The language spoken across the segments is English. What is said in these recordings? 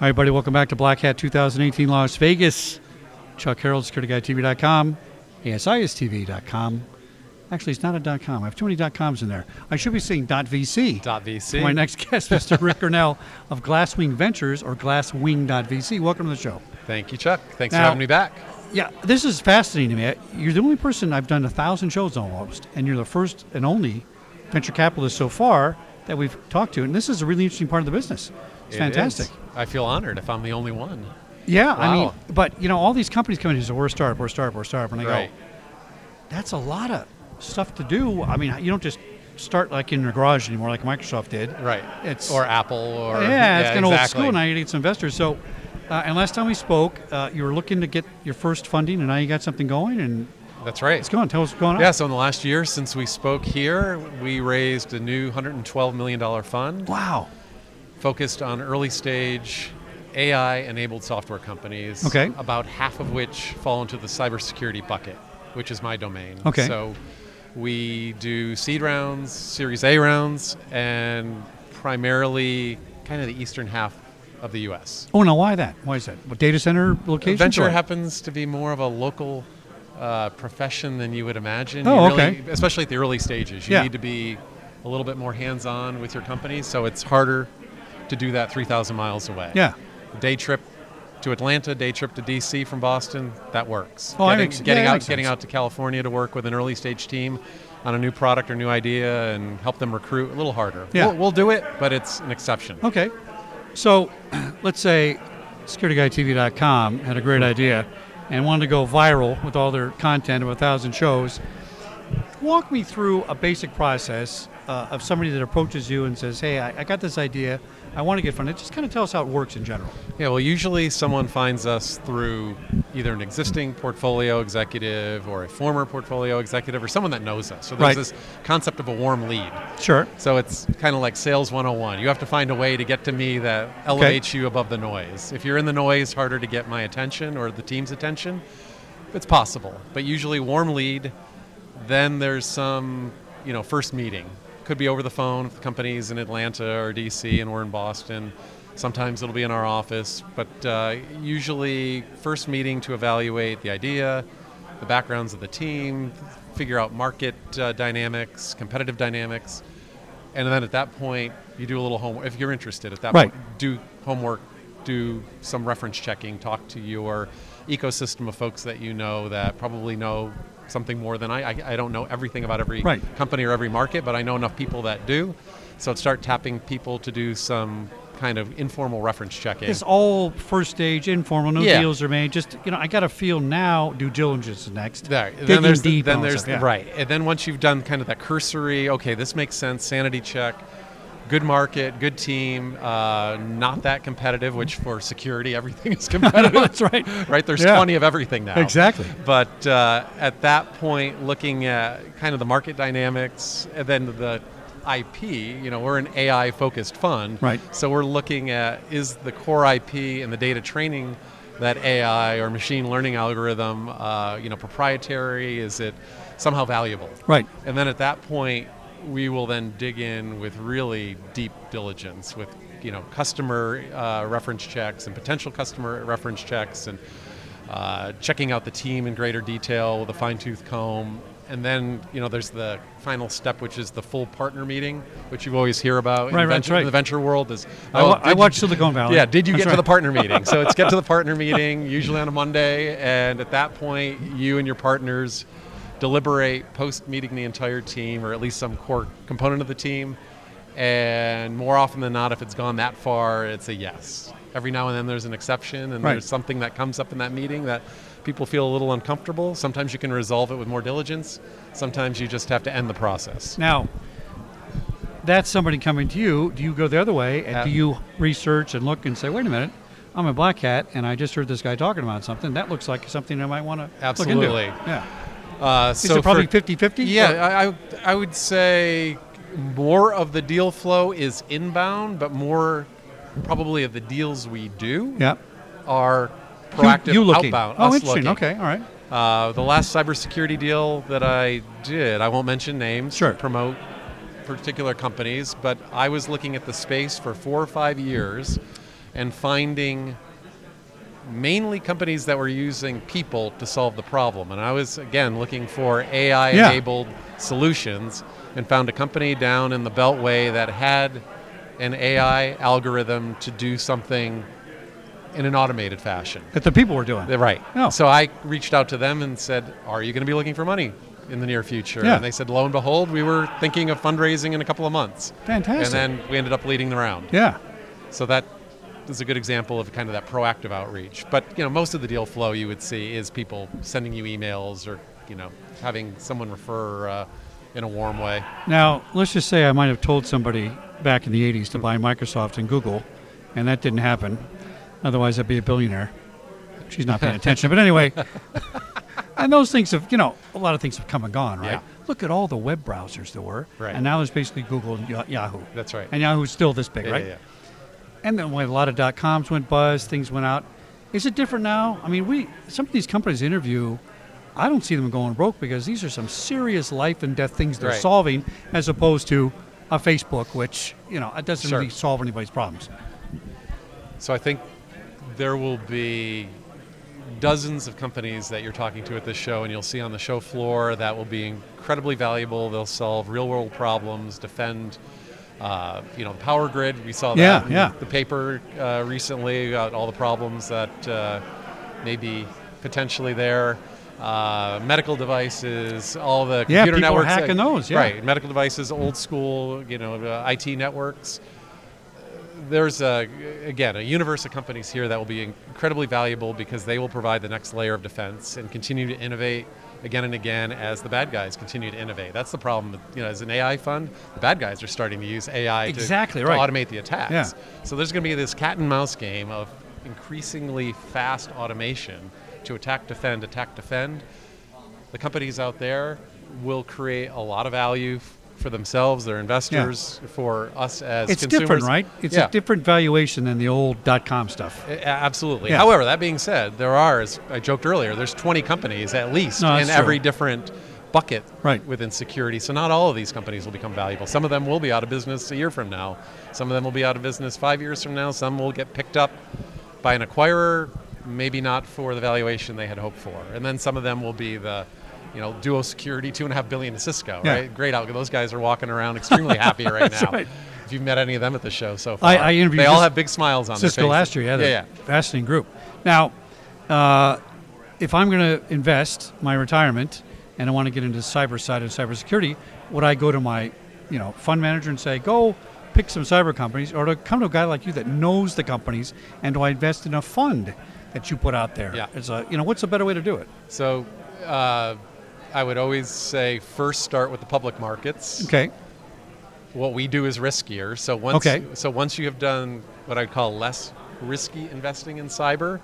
Hi, everybody. Welcome back to Black Hat 2018 Las Vegas. Chuck Harold, SecurityGuideTV.com, ASISTV.com. Actually, it's not a .com. I have too many .coms in there. I should be saying .vc. .vc. For my next guest, Mr. Rick Gurnell of Glasswing Ventures, or Glasswing.vc. Welcome to the show. Thank you, Chuck. Thanks for having me back. Yeah, this is fascinating to me. You're the only person I've done 1,000 shows almost, and you're the first and only venture capitalist so far that we've talked to, and this is a really interesting part of the business. It's fantastic. I feel honored if I'm the only one. Yeah, wow. I mean, but you know, all these companies come in and say, we're a startup, and I right. go, that's a lot of stuff to do. I mean, you don't just start like in your garage anymore like Microsoft did. Right. It's or Apple or... Yeah, it's kind of exactly. old school. Now you need some investors. So, and last time we spoke, you were looking to get your first funding, and now you got something going, and that's right. It's going. Tell us what's going on. Yeah, so in the last year since we spoke here, we raised a new $112 million fund. Wow. Focused on early stage AI-enabled software companies. Okay. About half of which fall into the cybersecurity bucket, which is my domain. Okay. So we do seed rounds, Series A rounds, and primarily kind of the eastern half of the U.S. Oh, now why that? Why is that? What, data center location? Venture happens to be more of a local profession than you would imagine. Oh, you really, okay. especially at the early stages. You need to be a little bit more hands-on with your company, so it's harder to do that 3,000 miles away. Yeah. Day trip to Atlanta, day trip to D.C. from Boston, that works. Oh, getting out to California to work with an early stage team on a new product or new idea and help them recruit, a little harder. Yeah. We'll do it, but it's an exception. Okay. So let's say SecurityGuideTV.com had a great idea and wanted to go viral with all their content of 1,000 shows. Walk me through a basic process of somebody that approaches you and says, hey, I got this idea, I want to get funded. Just kind of tell us how it works in general. Yeah, well, usually someone finds us through either an existing portfolio executive or a former portfolio executive or someone that knows us. So there's this concept of a warm lead. Sure. So it's kind of like sales 101. You have to find a way to get to me that elevates you above the noise. If you're in the noise, harder to get my attention or the team's attention. It's possible, but usually warm lead. Then there's some, first meeting. Could be over the phone if the company's in Atlanta or DC and we're in Boston. Sometimes it'll be in our office, but usually first meeting to evaluate the idea, the backgrounds of the team, figure out market dynamics, competitive dynamics, and then at that point you do a little homework. If you're interested at that point, do homework, do some reference checking, talk to your ecosystem of folks that you know that probably know something more than I don't know everything about every company or every market, but I know enough people that do. So start tapping people to do some kind of informal reference checking. It's all first stage, informal, no deals are made. Just, I got to feel now due diligence is next. Then there's right. And then once you've done kind of that cursory, okay, this makes sense, sanity check, good market, good team, not that competitive, which for security, everything is competitive. That's right. Right? There's 20 of everything now. Exactly. But at that point, looking at kind of the market dynamics, and then the IP, we're an AI-focused fund. Right. So we're looking at, is the core IP and the data training that AI or machine learning algorithm, proprietary? Is it somehow valuable? Right. And then at that point, we will then dig in with really deep diligence with, customer reference checks and potential customer reference checks and checking out the team in greater detail with a fine-tooth comb. And then, there's the final step, which is the full partner meeting, which you always hear about in the venture world. I watch Silicon Valley. Yeah, did you get to the partner meeting? So it's get to the partner meeting, usually on a Monday, and at that point, you and your partners deliberate post-meeting the entire team, or at least some core component of the team, and more often than not, if it's gone that far, it's a yes. Every now and then there's an exception, and there's something that comes up in that meeting that people feel a little uncomfortable. Sometimes you can resolve it with more diligence. Sometimes you just have to end the process. Now, that's somebody coming to you. Do you go the other way, and do you research and look and say, wait a minute, I'm a Black Hat, and I just heard this guy talking about something. That looks like something I might want to look into. Yeah. Is it probably 50-50? Yeah, I would say more of the deal flow is inbound, but more probably of the deals we do are proactive outbound. Oh, interesting. Okay, all right. The last cybersecurity deal that I did, I won't mention names, promote particular companies, but I was looking at the space for 4 or 5 years and finding mainly companies that were using people to solve the problem. And I was, again, looking for AI-enabled solutions and found a company down in the Beltway that had an AI algorithm to do something in an automated fashion. That the people were doing. Right. Oh. So I reached out to them and said, are you going to be looking for money in the near future? Yeah. And they said, lo and behold, we were thinking of fundraising in a couple of months. Fantastic. And then we ended up leading the round. Yeah. So that is a good example of kind of that proactive outreach. But most of the deal flow you would see is people sending you emails or having someone refer in a warm way. Now, let's just say I might have told somebody back in the 80s to buy Microsoft and Google, and that didn't happen. Otherwise, I'd be a billionaire. She's not paying attention. But anyway, and those things have, a lot of things have come and gone, right? Yeah. Look at all the web browsers there were. Right. And now there's basically Google and Yahoo. That's right. And Yahoo's still this big, right? Yeah. And then when a lot of .coms went buzz, things went out. Is it different now? I mean, some of these companies interview, I don't see them going broke because these are some serious life and death things they're Right. solving, as opposed to a Facebook, which, it doesn't Sure. really solve anybody's problems. So I think there will be dozens of companies that you're talking to at this show, and you'll see on the show floor that will be incredibly valuable. They'll solve real-world problems, defend, the power grid. We saw that in the paper recently about all the problems that may be potentially there. Medical devices, all the computer people networks. are hacking those, yeah. Right, medical devices, old school, IT networks. There's, again, a universe of companies here that will be incredibly valuable because they will provide the next layer of defense and continue to innovate again and again as the bad guys continue to innovate. That's the problem. As an AI fund, the bad guys are starting to use AI to automate the attacks. Yeah. So there's going to be this cat and mouse game of increasingly fast automation to attack, defend. The companies out there will create a lot of value for themselves, their investors, for us as consumers. It's different, right? It's a different valuation than the old .com stuff. Absolutely. Yeah. However, that being said, there are, as I joked earlier, there's 20 companies at least in every different bucket within security. So not all of these companies will become valuable. Some of them will be out of business a year from now. Some of them will be out of business 5 years from now. Some will get picked up by an acquirer, maybe not for the valuation they had hoped for. And then some of them will be the Duo Security, $2.5 billion to Cisco, right? Great outcome. Those guys are walking around extremely happy right now. Right. If you've met any of them at the show so far, I interviewed they all have big smiles on Cisco their faces. last year, yeah. Fascinating group. Now, if I'm going to invest my retirement and I want to get into the cyber side of cybersecurity, would I go to my fund manager and say, go pick some cyber companies, or to come to a guy like you that knows the companies, and do I invest in a fund that you put out there? Yeah. It's what's a better way to do it? So I would always say first start with the public markets. Okay. What we do is riskier. So once you have done what I'd call less risky investing in cyber,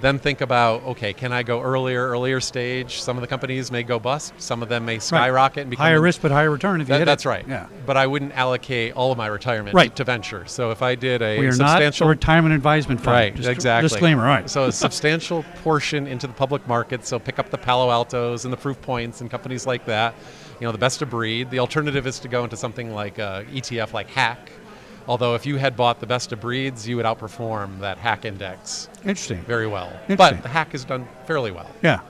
then think about, okay, can I go earlier stage? Some of the companies may go bust. Some of them may skyrocket and become higher risk but higher return if you hit it. That's right. Yeah. But I wouldn't allocate all of my retirement to venture. So if I did a we are substantial not a retirement advisement fund. Right, Just exactly. Disclaimer, right. So a substantial portion into the public market. So pick up the Palo Altos and the Proof Points and companies like that. The best of breed. The alternative is to go into something like ETF like Hack. Although if you had bought the best of breeds, you would outperform that Hack index. Interesting. Very well. Interesting. But the Hack has done fairly well. Yeah.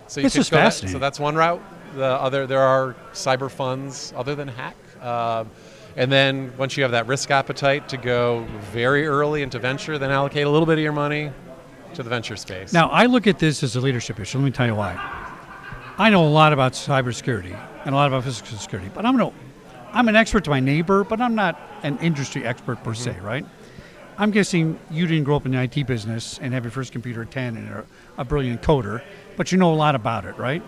So you This could is go fascinating. so that's one route. There are cyber funds other than Hack. And then once you have that risk appetite to go very early into venture, then allocate a little bit of your money to the venture space. Now, I look at this as a leadership issue. Let me tell you why. I know a lot about cybersecurity and a lot about physical security, but I'm an expert to my neighbor, but I'm not an industry expert per se, right? I'm guessing you didn't grow up in the IT business and have your first computer at 10 and are a brilliant coder, but you know a lot about it, right?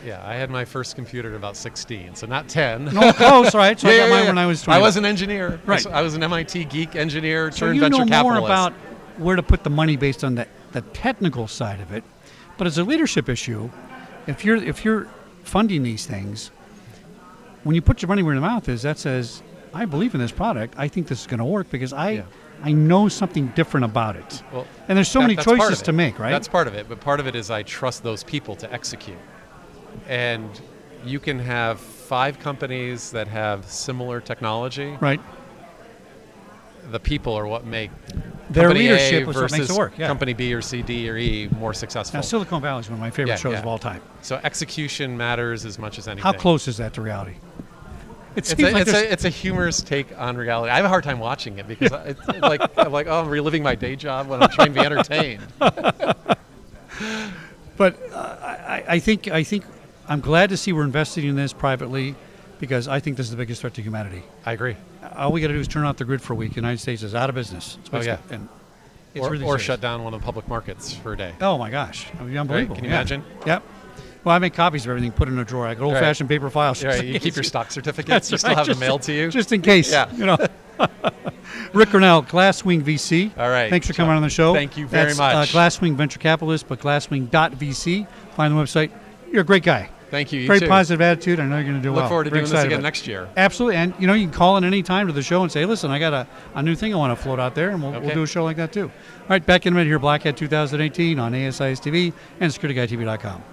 Yeah, I had my first computer at about 16, so not 10. No, close, right? So I got mine when I was 20. I was an engineer. Right. I was an MIT geek engineer So turned you venture know capitalist. more about where to put the money based on the technical side of it. But as a leadership issue, if you're funding these things, when you put your money where your mouth is, that says, I believe in this product. I think this is going to work because I know something different about it. Well, and there's so many choices to make, right? That's part of it, but part of it is I trust those people to execute. And you can have 5 companies that have similar technology. Right. The people are what make Their company leadership A was what versus makes it work. Yeah. company B or C, D or E more successful. Now, Silicon Valley is one of my favorite shows of all time. So execution matters as much as anything. How close is that to reality? It's a humorous take on reality. I have a hard time watching it because I'm like, oh, I'm reliving my day job when I'm trying to be entertained. But I think I'm glad to see we're investing in this privately, because I think this is the biggest threat to humanity. I agree. All we got to do is turn off the grid for a week. The United States is out of business. Oh, yeah. And or shut down one of the public markets for a day. Oh, my gosh. I mean, unbelievable. Right? Can you imagine? Yep. Well, I make copies of everything, put it in a drawer. I got old-fashioned paper files. Right. You keep your stock certificates. You still have them mailed to you? Just in case. Yeah. You know. Rick Cornell, Glasswing VC. All right. Thanks for coming on the show. Thank you very much. Glasswing Venture Capitalist, but glasswing.vc. Find the website. You're a great guy. Thank you. Very positive attitude. I know you're going to do well. Look forward to doing this again next year. Absolutely. And, you can call in any time to the show and say, listen, I got a new thing I want to float out there, and we'll do a show like that too. All right, back in a minute here, Blackhead 2018 on ASIS TV and SecurityGuyTV.com.